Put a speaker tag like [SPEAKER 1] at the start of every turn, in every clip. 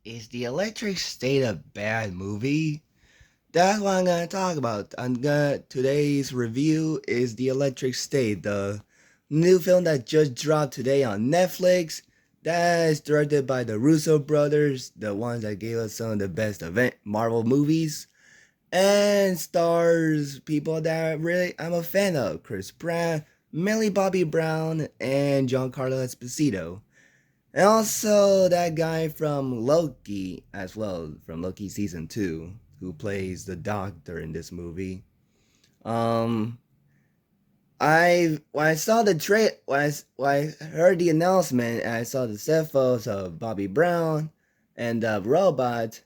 [SPEAKER 1] Is The Electric State a bad movie? That's what I'm gonna talk about. Today's review is The Electric State, the new film that just dropped today on Netflix. That is directed by the Russo brothers, the ones that gave us some of the best event Marvel movies, and stars people that really I'm a fan of: Chris Pratt, Millie Bobby Brown, and Giancarlo Esposito. And also that guy from Loki as well, from Loki season 2, who plays the doctor in this movie. Um I when I saw the when I heard the announcement and I saw the set photos of Bobby Brown and the robot,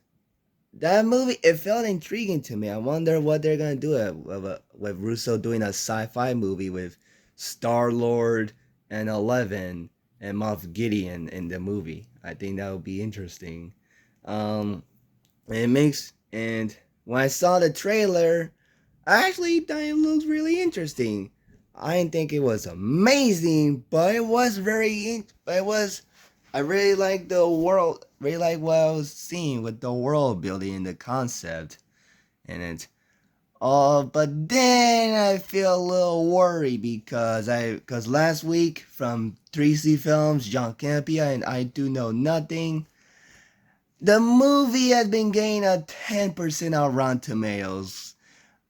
[SPEAKER 1] that movie it felt intriguing to me. I wonder what they're gonna do with Russo doing a sci-fi movie with Star Lord and Eleven and Moff Gideon in the movie. I think that would be interesting. It makes and when I saw the trailer, I actually thought it looked really interesting. I didn't think it was amazing, but it was it was. I really like the world. Really like what I was seeing with the world building and the concept in it. But then I feel a little worried because last week from 3C Films, John Campia and I Do Know Nothing, the movie has been getting a 10% on Rotten Tomatoes.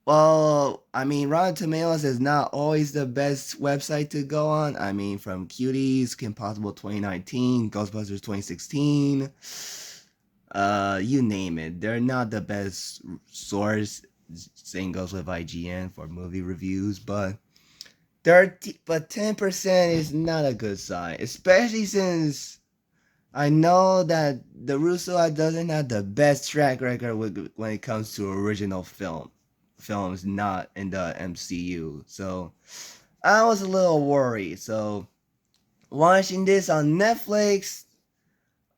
[SPEAKER 1] Well, I mean, Rotten Tomatoes is not always the best website to go on. I mean, from Cuties, Kim Possible 2019, Ghostbusters 2016, you name it. They're not the best source. Same goes with IGN for movie reviews, but 10% is not a good sign, especially since I know that the Russo doesn't have the best track record when it comes to original films not in the MCU. So I was a little worried. So watching this on Netflix,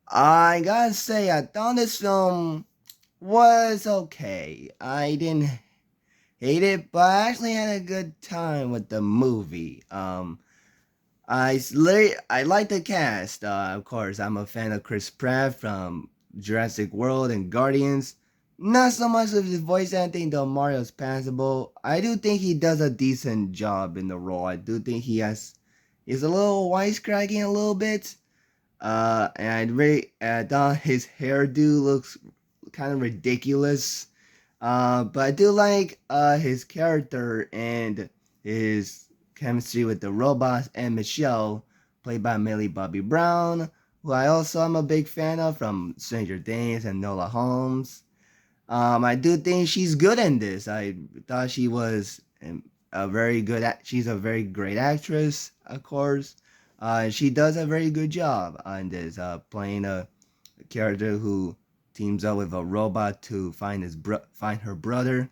[SPEAKER 1] I gotta say I thought this film was okay. I didn't hate it, but I actually had a good time with the movie. I like the cast. Of course, I'm a fan of Chris Pratt from Jurassic World and Guardians. Not so much of his voice acting, though Mario's passable. I do think he does a decent job in the role. I do think he's a little wisecracking a little bit. And I thought his hairdo looks kind of ridiculous. But I do like his character and his chemistry with the robots and Michelle, played by Millie Bobby Brown, who I also am a big fan of from Stranger Things and Nola Holmes. I do think she's good in this. I thought she was a very she's a very great actress, of course. She does a very good job on this, playing a character who teams up with a robot to find her brother.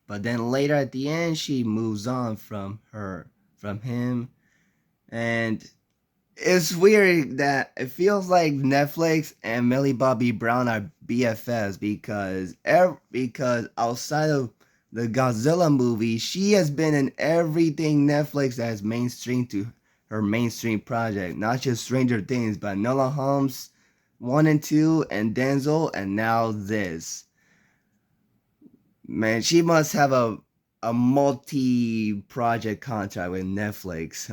[SPEAKER 1] But then later at the end, she moves on from him, and it's weird that it feels like Netflix and Millie Bobby Brown are BFFs because outside of the Godzilla movie, she has been in everything Netflix has mainstream to her mainstream project, not just Stranger Things, but Nola Holmes 1 and 2 and Denzel and now this. Man, she must have a multi-project contract with Netflix.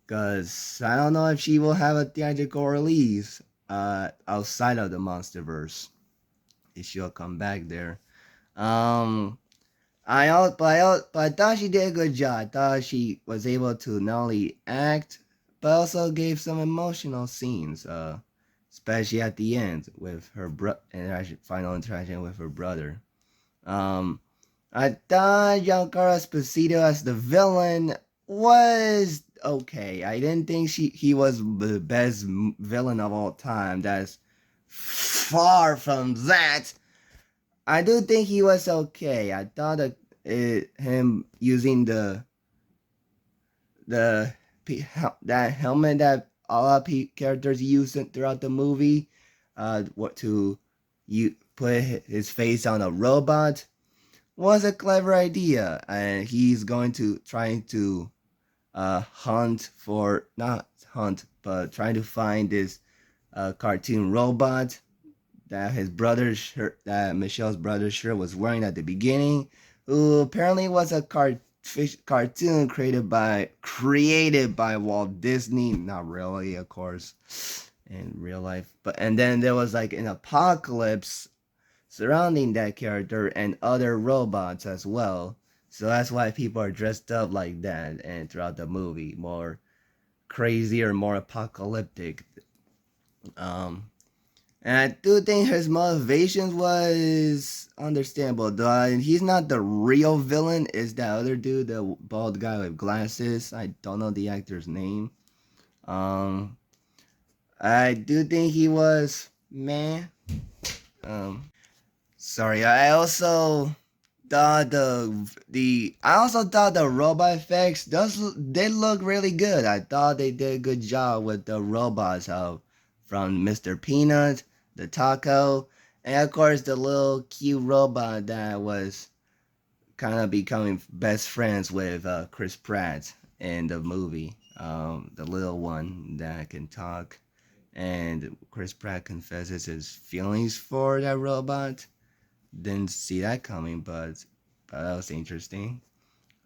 [SPEAKER 1] Because I don't know if she will have a theatrical release outside of the MonsterVerse. If she'll come back there. Um, but I thought she did a good job. I thought she was able to not only act, but also gave some emotional scenes. Especially at the end with her final interaction with her brother. Um, I thought Giancarlo Esposito as the villain was okay. I didn't think he was the best villain of all time. That's far from that. I do think he was okay. I thought that him using the that helmet that all characters use throughout the movie, what to you put his face on a robot was a clever idea, and he's going to trying to hunt for not hunt, but trying to find this a cartoon robot that his brother's shirt, that Michelle's brother's shirt was wearing at the beginning, who apparently was a cartoon created by Walt Disney. Not really, of course, in real life. But and then there was like an apocalypse surrounding that character and other robots as well. So that's why people are dressed up like that and throughout the movie, more crazy or more apocalyptic. Um, and I do think his motivations was understandable. Though he's not the real villain. Is that other dude, the bald guy with glasses? I don't know the actor's name. Um, I do think he was man. Sorry. I also thought the robot effects they look really good. I thought they did a good job with the robots from Mr. Peanut, the taco, and of course the little cute robot that was kind of becoming best friends with Chris Pratt in the movie. The little one that can talk, and Chris Pratt confesses his feelings for that robot. Didn't see that coming, but that was interesting.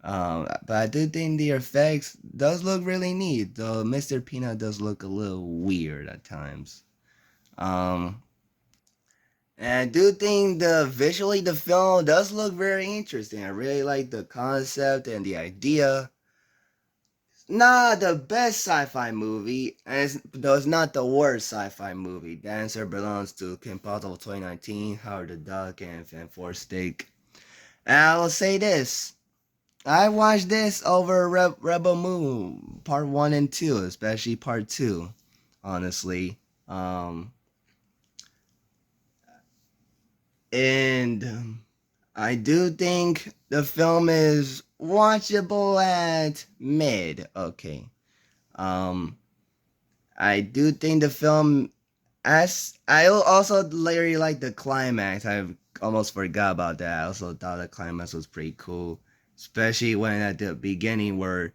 [SPEAKER 1] But I do think the effects does look really neat. Though Mr. Peanut does look a little weird at times. Um, and I do think the film does look very interesting. I really like the concept and the idea. Not the best sci-fi movie, and though it's not the worst sci-fi movie. The answer belongs to Kim Possible 2019, Howard the Duck, and Fan Four Steak. And I will say this. I watched this over Rebel Moon Part 1 and 2, especially Part 2, honestly. And I do think the film is watchable at mid. Okay. Um, I do think the film, as I also really like the climax. I almost forgot about that. I also thought the climax was pretty cool, especially when at the beginning where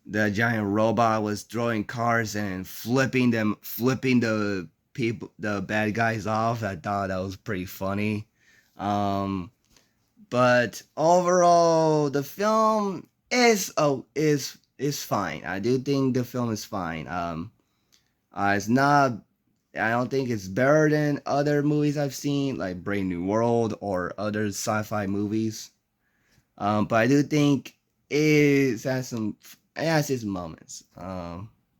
[SPEAKER 1] the giant robot was throwing cars and flipping the people, the bad guys off. I thought that was pretty funny. Um, but overall, the film is fine. I do think the film is fine. It's not. I don't think it's better than other movies I've seen, like Brave New World or other sci-fi movies. But I do think it has its moments.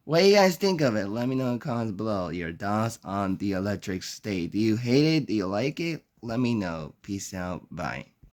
[SPEAKER 1] What do you guys think of it? Let me know in the comments below your thoughts on the electric state. Do you hate it? Do you like it? Let me know. Peace out. Bye.